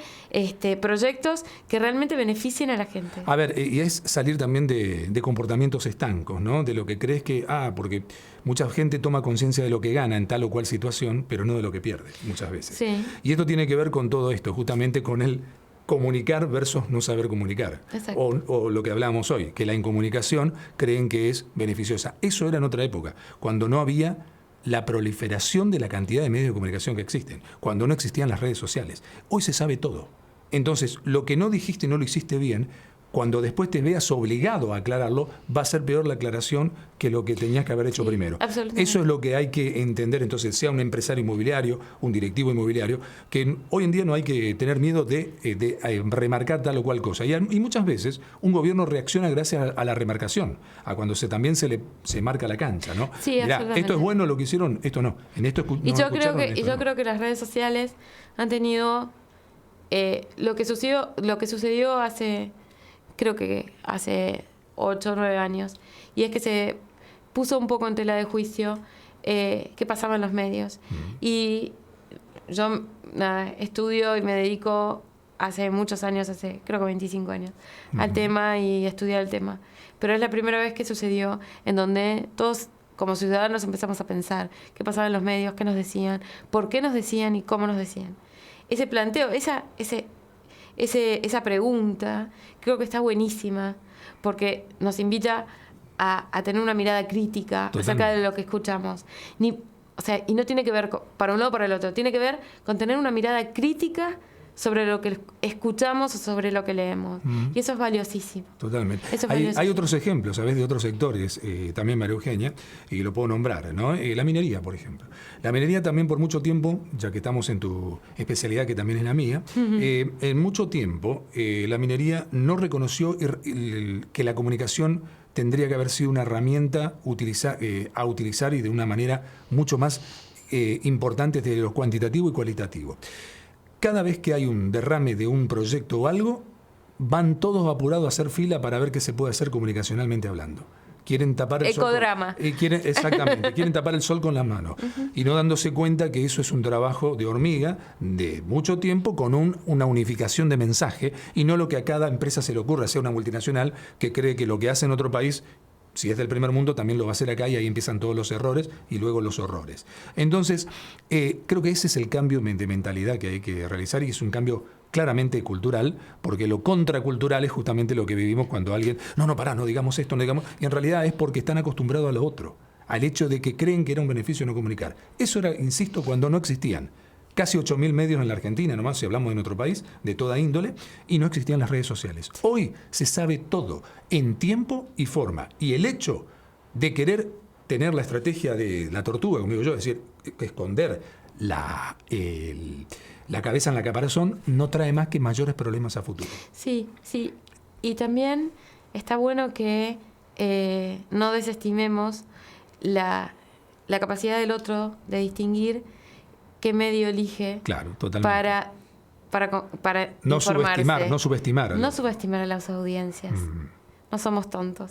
proyectos que realmente beneficien a la gente. A ver, y es salir también de comportamientos estancos, ¿no? De lo que crees que, porque mucha gente toma conciencia de lo que gana en tal o cual situación, pero no de lo que pierde, muchas veces. Sí. Y esto tiene que ver con todo esto, justamente con el comunicar versus no saber comunicar. O lo que hablábamos hoy, que la incomunicación creen que es beneficiosa. Eso era en otra época, cuando no había la proliferación de la cantidad de medios de comunicación que existen, cuando no existían las redes sociales. Hoy se sabe todo. Entonces, lo que no dijiste y no lo hiciste bien, cuando después te veas obligado a aclararlo, va a ser peor la aclaración que lo que tenías que haber hecho primero. Eso es lo que hay que entender. Entonces, sea un empresario inmobiliario, un directivo inmobiliario, que hoy en día no hay que tener miedo de remarcar tal o cual cosa. Y muchas veces un gobierno reacciona gracias a la remarcación, a cuando también se marca la cancha, ¿no? Sí, mirá, esto es bueno lo que hicieron, esto no. En esto yo creo que las redes sociales han tenido lo que sucedió hace 8 o 9 años, y es que se puso un poco en tela de juicio qué pasaba en los medios. Y yo estudio y me dedico hace muchos años, creo que 25 años, al tema y estudiar el tema. Pero es la primera vez que sucedió en donde todos como ciudadanos empezamos a pensar qué pasaba en los medios, qué nos decían, por qué nos decían y cómo nos decían. Ese planteo, esa pregunta creo que está buenísima, porque nos invita a tener una mirada crítica acerca de lo que escuchamos. Y no tiene que ver para un lado o para el otro, tiene que ver con tener una mirada crítica sobre lo que escuchamos o sobre lo que leemos. Y eso es valiosísimo. Totalmente. Hay otros ejemplos, ¿sabes? De otros sectores, también María Eugenia, y lo puedo nombrar, ¿no? La minería, por ejemplo. La minería también por mucho tiempo, ya que estamos en tu especialidad, que también es la mía, en mucho tiempo la minería no reconoció que la comunicación tendría que haber sido una herramienta a utilizar y de una manera mucho más importante desde lo cuantitativo y cualitativo. Cada vez que hay un derrame de un proyecto o algo, van todos apurados a hacer fila para ver qué se puede hacer comunicacionalmente hablando. Quieren tapar el Ecodrama. sol. Exactamente, quieren tapar el sol con las manos. Y no dándose cuenta que eso es un trabajo de hormiga de mucho tiempo con una unificación de mensaje y no lo que a cada empresa se le ocurra, sea una multinacional que cree que lo que hace en otro país, si es del primer mundo, también lo va a hacer acá, y ahí empiezan todos los errores y luego los horrores. Entonces, creo que ese es el cambio de mentalidad que hay que realizar, y es un cambio claramente cultural, porque lo contracultural es justamente lo que vivimos cuando alguien, no digamos esto, no digamos, y en realidad es porque están acostumbrados a lo otro, al hecho de que creen que era un beneficio no comunicar. Eso era, insisto, cuando no existían casi 8.000 medios en la Argentina, nomás si hablamos de nuestro país, de toda índole, y no existían las redes sociales. Hoy se sabe todo, en tiempo y forma. Y el hecho de querer tener la estrategia de la tortuga, como digo yo, es decir, esconder la cabeza en la caparazón, no trae más que mayores problemas a futuro. Sí. Y también está bueno que no desestimemos la capacidad del otro de distinguir qué medio elige. Claro, totalmente. Para no informarse. subestimar. No subestimar a las audiencias. No somos tontos.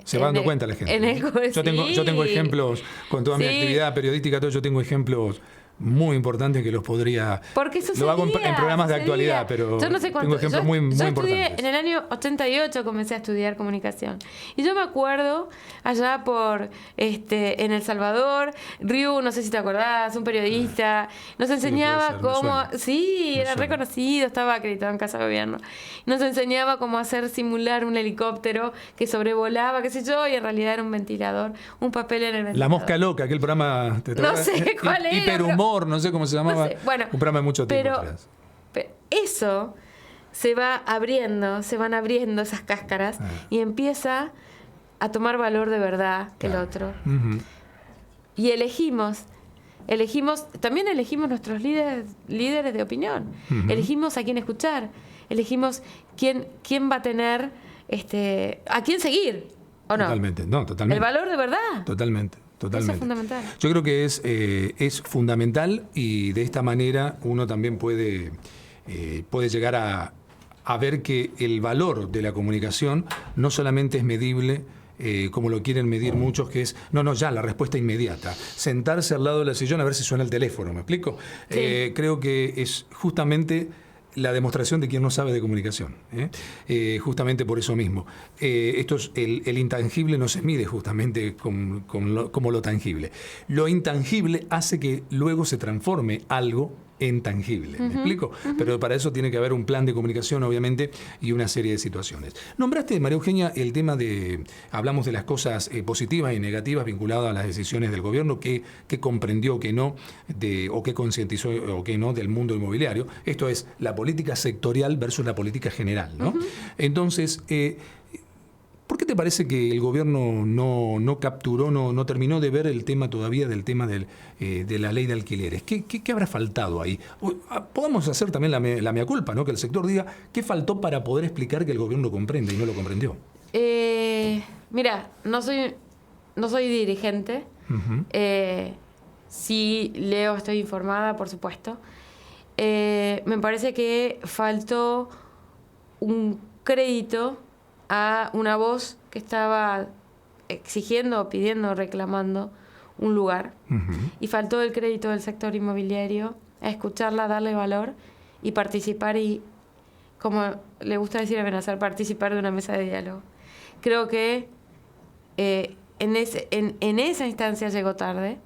Se va dando cuenta la gente. Yo tengo ejemplos, con toda mi actividad periodística, yo tengo ejemplos muy importantes que los podría... Porque sucedía, lo hago en programas de actualidad, pero yo no sé cuánto, tengo ejemplos muy importantes. En el año 88 comencé a estudiar comunicación. Y yo me acuerdo, allá por en El Salvador, Ryu, no sé si te acordás, un periodista, nos enseñaba cómo... era reconocido, estaba acreditado en Casa de Gobierno. Nos enseñaba cómo hacer simular un helicóptero que sobrevolaba, qué sé yo, y en realidad era un ventilador, un papel en el ventilador. La Mosca Loca, aquel programa... No sé cuál era. Hiperhumor, no sé cómo se llamaba. No sé. Bueno, un programa de mucho tiempo atrás. Pero eso se van abriendo esas cáscaras y empieza a tomar valor de verdad el otro. Y también elegimos nuestros líderes de opinión. Elegimos a quién escuchar. elegimos quién va a tener, a quién seguir, ¿o no? Totalmente, no, totalmente. El valor de verdad. Totalmente. Eso es fundamental. Yo creo que es fundamental, y de esta manera uno también puede llegar a ver que el valor de la comunicación no solamente es medible, como lo quieren medir muchos, que es, ya, la respuesta inmediata. Sentarse al lado de la sillón a ver si suena el teléfono, ¿me explico? Sí. Creo que es justamente la demostración de quien no sabe de comunicación, justamente por eso mismo. El intangible no se mide justamente como lo tangible. Lo intangible hace que luego se transforme algo en tangible, ¿me explico? Pero para eso tiene que haber un plan de comunicación, obviamente, y una serie de situaciones. Nombraste, María Eugenia, el tema hablamos de las cosas positivas y negativas vinculadas a las decisiones del gobierno, que comprendió, que no, o que concientizó, o que no, del mundo inmobiliario. Esto es la política sectorial versus la política general, ¿no? Entonces, ¿por qué te parece que el gobierno no capturó, no terminó de ver el tema todavía del tema de la ley de alquileres? ¿Qué habrá faltado ahí? Podemos hacer también la mea culpa, ¿no? Que el sector diga qué faltó para poder explicar que el gobierno comprende y no lo comprendió. Mira, no soy dirigente. Sí leo, estoy informada, por supuesto. Me parece que faltó un crédito a una voz que estaba exigiendo, pidiendo, reclamando un lugar. Y faltó el crédito del sector inmobiliario a escucharla, darle valor y participar, y, como le gusta decir a Benazar, participar de una mesa de diálogo. Creo que en esa instancia llegó tarde,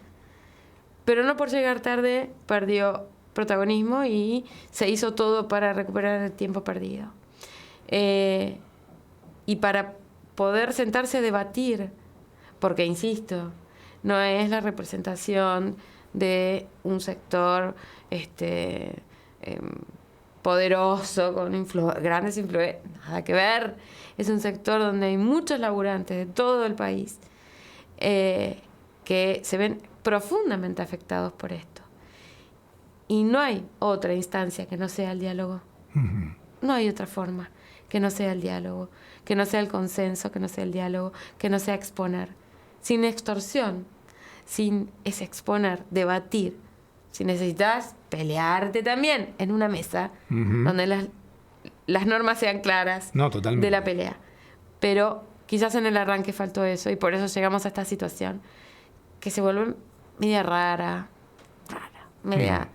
pero no por llegar tarde perdió protagonismo y se hizo todo para recuperar el tiempo perdido. Y para poder sentarse a debatir, porque, insisto, no es la representación de un sector poderoso, con grandes influencias, nada que ver. Es un sector donde hay muchos laburantes de todo el país que se ven profundamente afectados por esto. Y no hay otra instancia que no sea el diálogo. No hay otra forma que no sea el diálogo, que no sea el consenso, que no sea el diálogo, que no sea exponer. Sin extorsión, sin ese exponer, debatir. Si necesitas, pelearte también en una mesa donde las normas sean claras de la pelea. Pero quizás en el arranque faltó eso, y por eso llegamos a esta situación que se vuelve media rara, media...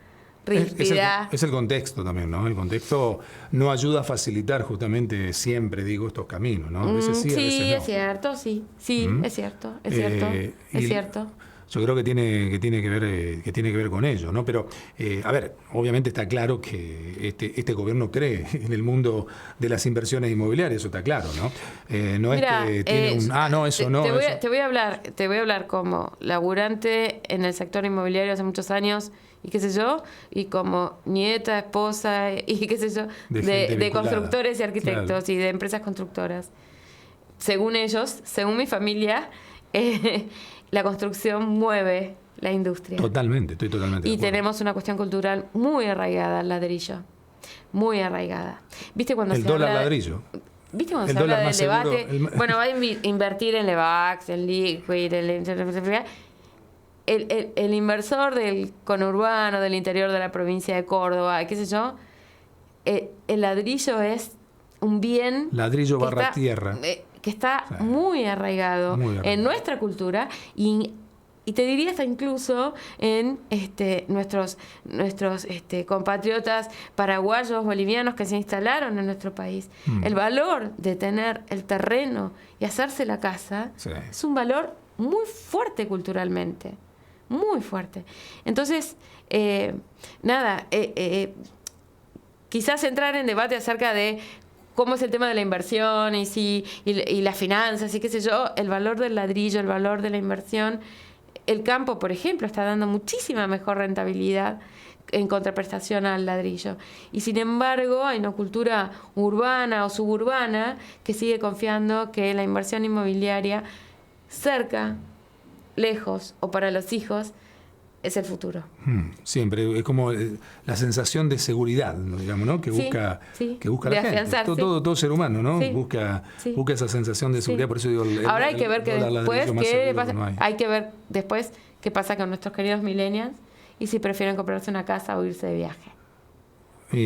Es el contexto también, ¿no? El contexto no ayuda a facilitar justamente siempre, estos caminos, ¿no? A veces sí, a veces no. Es cierto, sí, es cierto. Yo creo que tiene que ver con ello, ¿no? Pero, a ver, obviamente está claro que este gobierno cree en el mundo de las inversiones inmobiliarias, eso está claro, ¿no? No Mira, es que tiene Te voy a hablar como laburante en el sector inmobiliario hace muchos años, y qué sé yo, y como nieta, esposa, y qué sé yo, de constructores y arquitectos, claro, y de empresas constructoras. Según ellos, según mi familia, la construcción mueve la industria. Totalmente, estoy totalmente de acuerdo. Y tenemos una cuestión cultural muy arraigada al ladrillo. Muy arraigada. ¿Viste cuando el se dólar habla ladrillo? ¿Viste cuando se habla del debate? Bueno, va a invertir en Levax, en Liquid, el inversor del conurbano, del interior de la provincia de Córdoba, qué sé yo, el ladrillo es un bien... Ladrillo barra tierra. Que está muy arraigado en nuestra cultura, y te diría hasta incluso en nuestros compatriotas paraguayos, bolivianos que se instalaron en nuestro país. El valor de tener el terreno y hacerse la casa es un valor muy fuerte culturalmente. Muy fuerte. Entonces, quizás entrar en debate acerca de cómo es el tema de la inversión y las finanzas y qué sé yo, el valor del ladrillo, el valor de la inversión. El campo, por ejemplo, está dando muchísima mejor rentabilidad en contraprestación al ladrillo. Y sin embargo, hay una cultura urbana o suburbana que sigue confiando que la inversión inmobiliaria cerca, lejos o para los hijos es el futuro. Siempre, es como la sensación de seguridad, digamos, ¿no? Que busca, que busca la gente. Todo ser humano, ¿no? Sí. Busca esa sensación de seguridad, por eso digo... Ahora hay que ver hay que ver después qué pasa con nuestros queridos millennials y si prefieren comprarse una casa o irse de viaje. Yo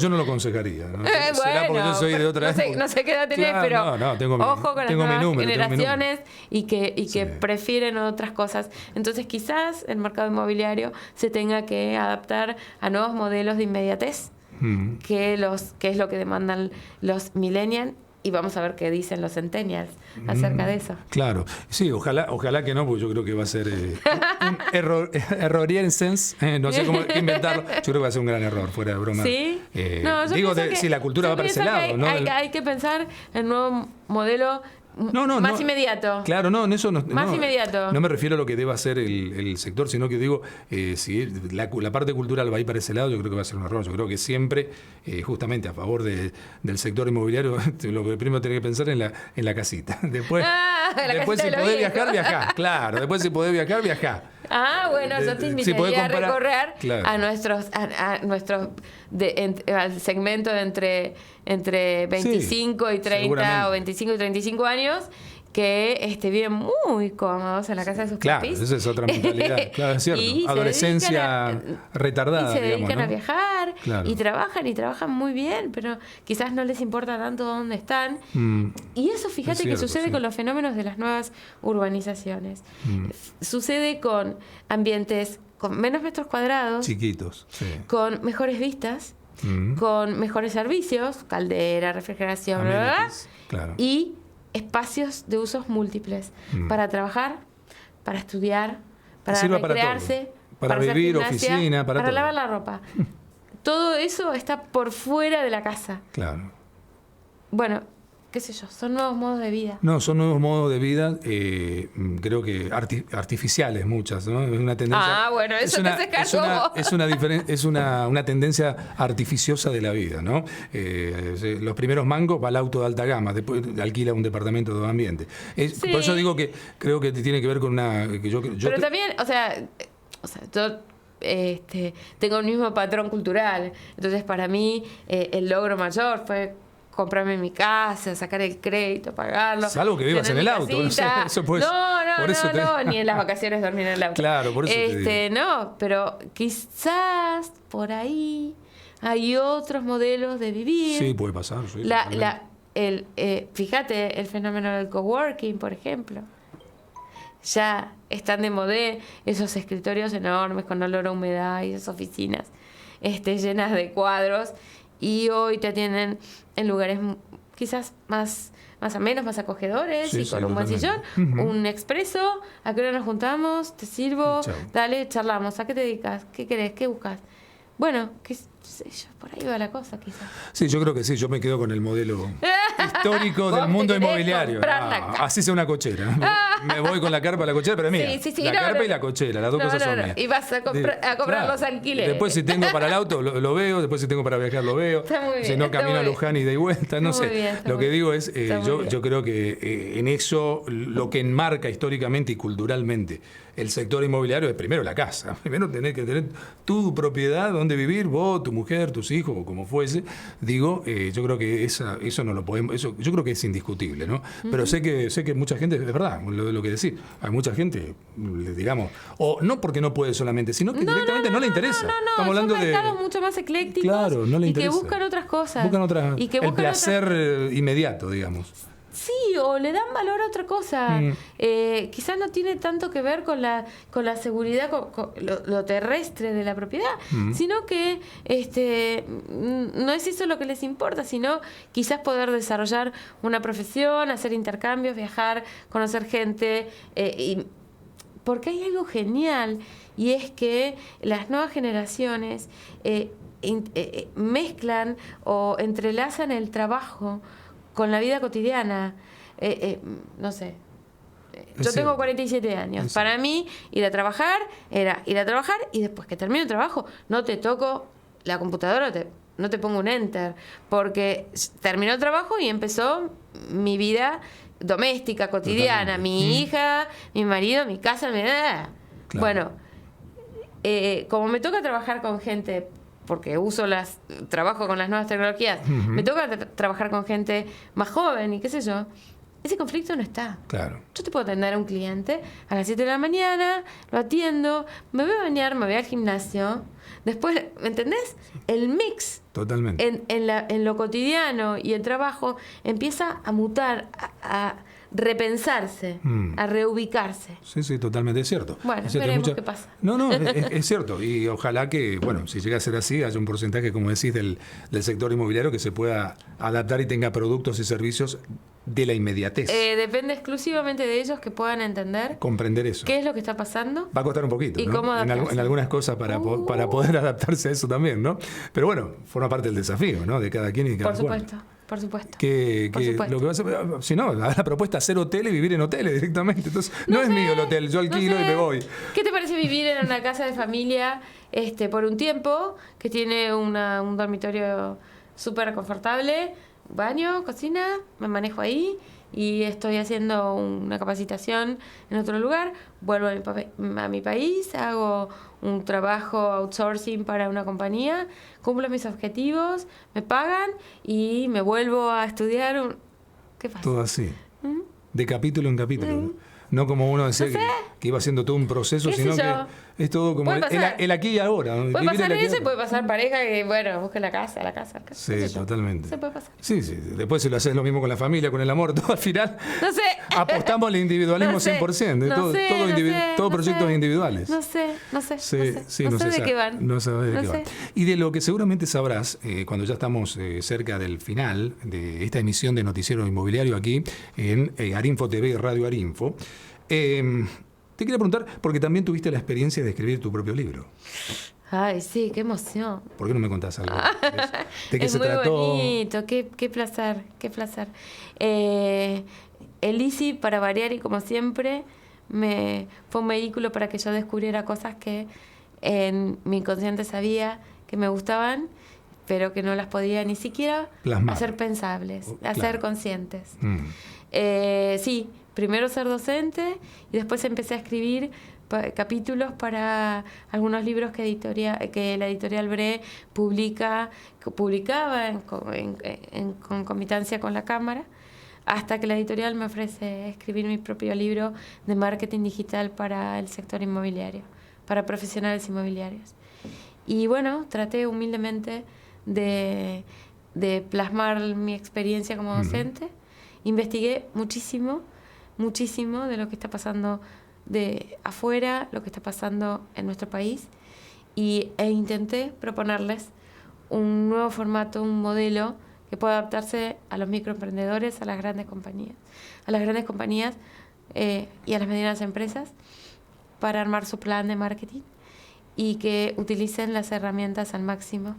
no lo aconsejaría. ¿No? Será porque yo soy de otra época. No sé qué edad tenés, pero ojo con las nuevas generaciones y que prefieren otras cosas. Entonces quizás el mercado inmobiliario se tenga que adaptar a nuevos modelos de inmediatez, que es lo que demandan los millennials. Y vamos a ver qué dicen los centennials acerca de eso. Claro, sí, ojalá que no, porque yo creo que va a ser un errorienses, no sé cómo inventarlo. Yo creo que va a ser un gran error, fuera de broma. Sí. Si la cultura va para ese lado, ¿no? Hay que pensar en un nuevo modelo más inmediato. Claro, eso más inmediato. No me refiero a lo que deba hacer el sector, sino que digo, si la parte cultural va a ir para ese lado, yo creo que va a ser un error. Yo creo que siempre, justamente a favor del sector inmobiliario, lo que primero tiene que pensar en la casita. Después si podés viajar, viajá. Claro, después si podés viajar, viajá. Bueno, yo te invitaría a recorrer a nuestros al segmento de entre 25 y 30 o 25 y 35 años que viven muy cómodos en la casa de sus papis. Claro, esa es otra mentalidad. Claro, es cierto. Adolescencia retardada. Y se dedican a viajar, claro. y trabajan muy bien, pero quizás no les importa tanto dónde están. Y eso, fíjate que sucede con los fenómenos de las nuevas urbanizaciones. Sucede con ambientes con menos metros cuadrados, chiquitos, con mejores vistas, con mejores servicios, caldera, refrigeración, amenities, claro. Y espacios de usos múltiples para trabajar, para estudiar, para recrearse, para vivir, hacer gimnasia, oficina, para todo. lavar la ropa. Todo eso está por fuera de la casa. Claro. Bueno, qué sé yo, son nuevos modos de vida. No, son nuevos modos de vida, creo que artificiales muchas, ¿no? Es una tendencia. Bueno, eso te descartó. Es una tendencia artificiosa de la vida, ¿no? Los primeros mangos va al auto de alta gama, después alquila un departamento de dos ambientes. Por eso digo que creo que tiene que ver con una. Pero también, yo tengo el mismo patrón cultural. Entonces, para mí, el logro mayor fue comprarme mi casa, sacar el crédito, pagarlo. Salvo que vivas en el auto. Eso puede, no, ni en las vacaciones dormir en el auto. Claro, por eso te digo. No, pero quizás por ahí hay otros modelos de vivir. Sí, puede pasar. Sí, fíjate el fenómeno del coworking, por ejemplo. Ya están de moda esos escritorios enormes con olor a humedad y esas oficinas llenas de cuadros. Y hoy te atienden en lugares quizás más amenos, más acogedores, y con un buen sillón, un expreso. ¿A qué hora nos juntamos? ¿Te sirvo? Chau. Dale, charlamos. ¿A qué te dedicas? ¿Qué querés? ¿Qué buscas? Bueno, qué sé yo, por ahí va la cosa, quizás. Sí, yo creo que sí. Yo me quedo con el modelo histórico del mundo inmobiliario. Así sea una cochera. Me voy con la carpa a la cochera, pero mira, la carpa y la cochera, las dos cosas son mías. Y vas a comprar los alquileres. Después, si tengo para el auto, lo veo. Después, si tengo para viajar, lo veo. Está muy bien, si no, camino a Luján y de vuelta. No sé. Lo que digo es, yo creo que en eso, lo que enmarca históricamente y culturalmente el sector inmobiliario es primero la casa. Primero tenés que tener tu propiedad, donde vivir, vos, tu mujer, tus hijos, o como fuese. Digo, yo creo que eso no lo podemos, yo creo que es indiscutible, ¿no? Pero sé que mucha gente, es verdad, lo que decís, hay mucha gente, digamos, o no porque no puede solamente, sino que directamente no le interesa. Estamos hablando de mercados mucho más eclécticos, claro, no le interesa. Que buscan otras cosas. El placer inmediato, digamos. Sí, o le dan valor a otra cosa. Quizás no tiene tanto que ver con la seguridad, con lo terrestre de la propiedad, sino que no es eso lo que les importa, sino quizás poder desarrollar una profesión, hacer intercambios, viajar, conocer gente. Porque hay algo genial, y es que las nuevas generaciones mezclan o entrelazan el trabajo con la vida cotidiana. No sé. Yo tengo 47 años. Sí. Para mí, ir a trabajar era ir a trabajar, y después que termino el trabajo, no te toco la computadora, no te pongo un enter, porque terminó el trabajo y empezó mi vida doméstica, cotidiana, mi hija, mi marido, mi casa, Claro. Bueno, como me toca trabajar con gente, porque trabajo con las nuevas tecnologías, me toca trabajar con gente más joven y qué sé yo, ese conflicto no está. Claro. Yo te puedo atender a un cliente a las 7 de la mañana, lo atiendo, me voy a bañar, me voy al gimnasio. Después, ¿me entendés? El mix Totalmente. en lo cotidiano y el trabajo empieza a mutar, a repensarse, a reubicarse. Sí, totalmente es cierto. Bueno, Es cierto, veremos qué pasa. No, es cierto. Y ojalá que, bueno, si llega a ser así, haya un porcentaje, como decís, del sector inmobiliario que se pueda adaptar y tenga productos y servicios de la inmediatez. Depende exclusivamente de ellos que puedan entender Comprender eso. qué es lo que está pasando. Va a costar un poquito, ¿Y ¿no? cómo adaptarse? En algunas cosas para poder adaptarse a eso también, ¿no? Pero bueno, forma parte del desafío, ¿no? De cada quien y de cada Por supuesto. Por supuesto. Por supuesto. Lo que va a hacer, si no, la propuesta es hacer hotel y vivir en hoteles directamente. Entonces, no es mío el hotel, yo alquilo y me voy. ¿Qué te parece vivir en una casa de familia por un tiempo que tiene un dormitorio súper confortable, baño, cocina, me manejo ahí y estoy haciendo una capacitación en otro lugar, vuelvo a mi país, hago un trabajo outsourcing para una compañía, cumplo mis objetivos, me pagan y me vuelvo a estudiar? ¿Qué pasa? Todo así, de capítulo en capítulo. No como uno decía que iba haciendo todo un proceso, sino que es todo como el aquí y ahora. Puede pasar eso y puede pasar pareja que, bueno, busque la casa. Sí, totalmente. Se puede pasar. Sí. Después si lo haces lo mismo con la familia, con el amor, todo al final. No sé. Apostamos al individualismo 100%. Todo proyectos individuales. No sé. No sé de qué van. No sabes de qué van. Y de lo que seguramente sabrás, cuando ya estamos cerca del final de esta emisión de Noticiero Inmobiliario aquí en Arinfo TV y Radio Arinfo, te quería preguntar, porque también tuviste la experiencia de escribir tu propio libro. Ay, sí, qué emoción. ¿Por qué no me contás algo? ¿De qué es se muy trató? bonito, qué placer, qué placer. El ICI, para variar y como siempre, fue un vehículo para que yo descubriera cosas que en mi inconsciente sabía que me gustaban, pero que no las podía ni siquiera plasmar, hacer pensables, hacer conscientes. Sí, primero ser docente y después empecé a escribir capítulos para algunos libros que la editorial Bre publicaba en concomitancia con la Cámara, hasta que la editorial me ofrece escribir mi propio libro de marketing digital para el sector inmobiliario, para profesionales inmobiliarios. Y bueno, traté humildemente de plasmar mi experiencia como docente. Investigué muchísimo de lo que está pasando de afuera, lo que está pasando en nuestro país, e intenté proponerles un nuevo formato, un modelo que pueda adaptarse a los microemprendedores, a las grandes compañías y a las medianas empresas para armar su plan de marketing y que utilicen las herramientas al máximo,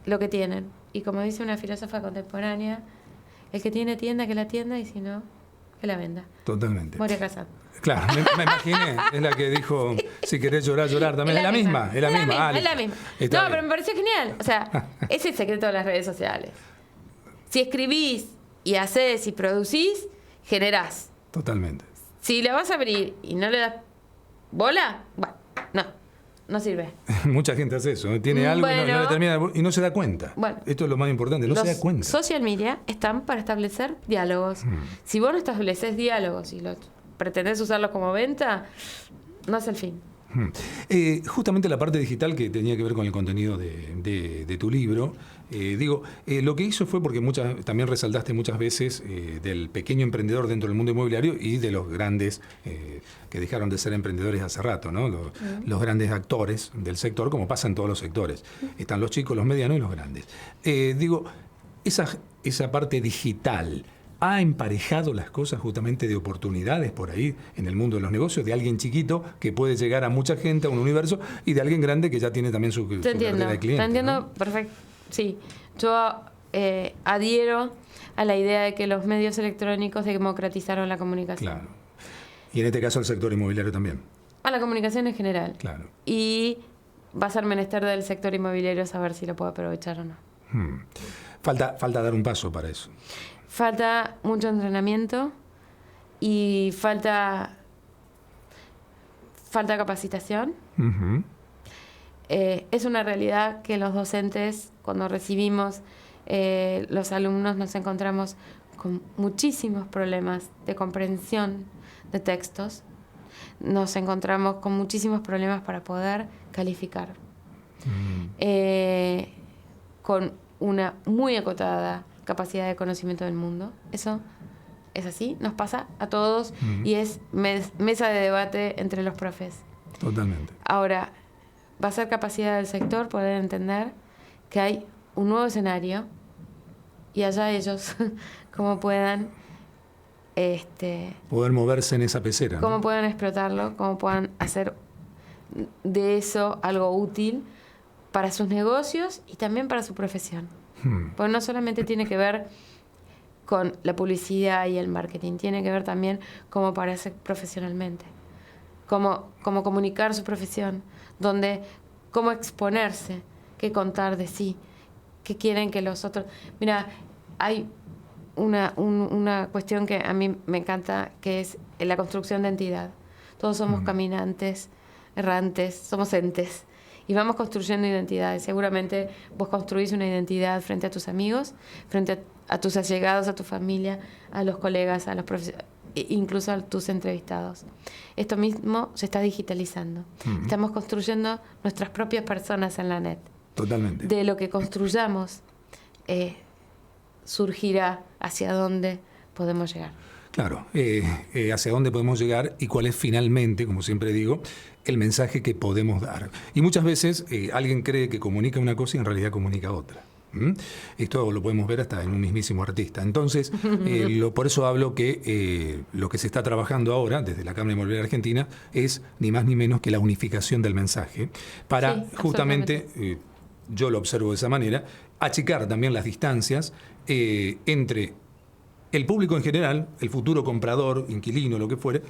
lo que tienen. Y como dice una filósofa contemporánea, el que tiene tienda, que la tienda, y si no, que la venda. Totalmente. Moria Kazan. Claro, me imaginé. Es la que dijo, si querés llorar, llorar también. Es la misma. Es la misma. Está no, pero me pareció genial. O sea, es el secreto de las redes sociales. Si escribís y hacés y producís, generás. Totalmente. Si la vas a abrir y no le das bola, bueno, no sirve. Mucha gente hace eso. Tiene algo y no le termina y no se da cuenta. Bueno, esto es lo más importante, no se da cuenta. Social media están para establecer diálogos. Si vos no estableces diálogos y pretendés usarlos como venta, no es el fin. Justamente la parte digital que tenía que ver con el contenido de tu libro, lo que hizo fue porque también resaltaste muchas veces del pequeño emprendedor dentro del mundo inmobiliario y de los grandes que dejaron de ser emprendedores hace rato, ¿no? Los grandes actores del sector, como pasa en todos los sectores. Están los chicos, los medianos y los grandes. Esa parte digital ha emparejado las cosas justamente de oportunidades por ahí en el mundo de los negocios, de alguien chiquito que puede llegar a mucha gente, a un universo, y de alguien grande que ya tiene también su cartera de clientes. Te entiendo, ¿no? Perfecto. Sí, yo adhiero a la idea de que los medios electrónicos democratizaron la comunicación. Claro. Y en este caso el sector inmobiliario también. A la comunicación en general. Claro. Y va a ser menester del sector inmobiliario saber si lo puede aprovechar o no. Falta dar un paso para eso. Falta mucho entrenamiento y falta capacitación. Uh-huh. Es una realidad que los docentes, cuando recibimos los alumnos, nos encontramos con muchísimos problemas de comprensión de textos. Nos encontramos con muchísimos problemas para poder calificar. Con una muy acotada capacidad de conocimiento del mundo. Eso es así, nos pasa a todos y es mesa de debate entre los profes. Totalmente. Ahora, va a ser capacidad del sector poder entender que hay un nuevo escenario y allá ellos cómo puedan poder moverse en esa pecera, cómo ¿no? puedan explotarlo, cómo puedan hacer de eso algo útil para sus negocios y también para su profesión. Porque no solamente tiene que ver con la publicidad y el marketing, tiene que ver también cómo aparece profesionalmente, cómo comunicar su profesión, cómo exponerse, qué contar de sí, qué quieren que los otros... Mira, hay una cuestión que a mí me encanta, que es la construcción de entidad. Todos somos caminantes, errantes, somos entes. Y vamos construyendo identidades. Seguramente vos construís una identidad frente a tus amigos, frente a tus allegados, a tu familia, a los colegas, a los profesores, incluso a tus entrevistados. Esto mismo se está digitalizando. Estamos construyendo nuestras propias personas en la net. Totalmente. De lo que construyamos, surgirá hacia dónde podemos llegar. Claro, hacia dónde podemos llegar y cuál es finalmente, como siempre digo, el mensaje que podemos dar. Y muchas veces alguien cree que comunica una cosa y en realidad comunica otra. Esto lo podemos ver hasta en un mismísimo artista. Entonces, por eso hablo que lo que se está trabajando ahora desde la Cámara Inmobiliaria Argentina es ni más ni menos que la unificación del mensaje para justamente, yo lo observo de esa manera, achicar también las distancias entre el público en general, el futuro comprador, inquilino, lo que fuere,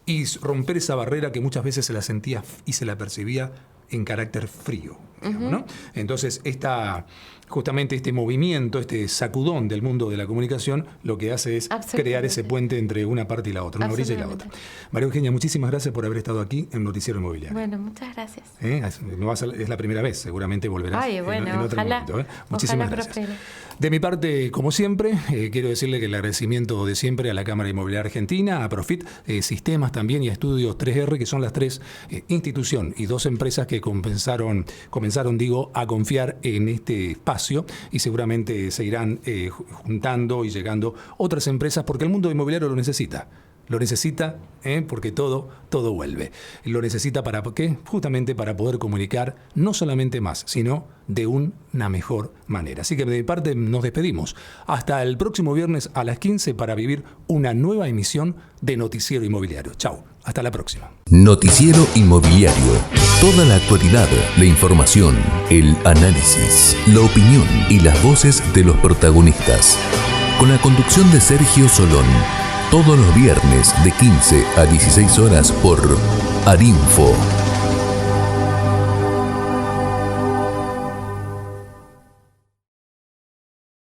y romper esa barrera que muchas veces se la sentía y se la percibía en carácter frío, digamos, ¿no? Entonces, justamente este movimiento, este sacudón del mundo de la comunicación, lo que hace es crear ese puente entre una parte y la otra, una orilla y la otra. María Eugenia, muchísimas gracias por haber estado aquí en Noticiero Inmobiliario. Bueno, muchas gracias. Es la primera vez, seguramente volverás en otro momento. Muchísimas gracias. Prospere. De mi parte, como siempre, quiero decirle que el agradecimiento de siempre a la Cámara Inmobiliaria Argentina, a Profit Sistemas también y a Estudios 3R, que son las tres instituciones y dos empresas que comenzaron, a confiar en este espacio y seguramente se irán juntando y llegando otras empresas porque el mundo inmobiliario lo necesita. Lo necesita porque todo vuelve. Lo necesita ¿para qué? Justamente para poder comunicar no solamente más, sino de una mejor manera. Así que de mi parte nos despedimos. Hasta el próximo viernes a las 15 para vivir una nueva emisión de Noticiero Inmobiliario. Chau, hasta la próxima. Noticiero Inmobiliario. Toda la actualidad, la información, el análisis, la opinión y las voces de los protagonistas. Con la conducción de Sergio Solón. Todos los viernes de 15 a 16 horas por Arinfo.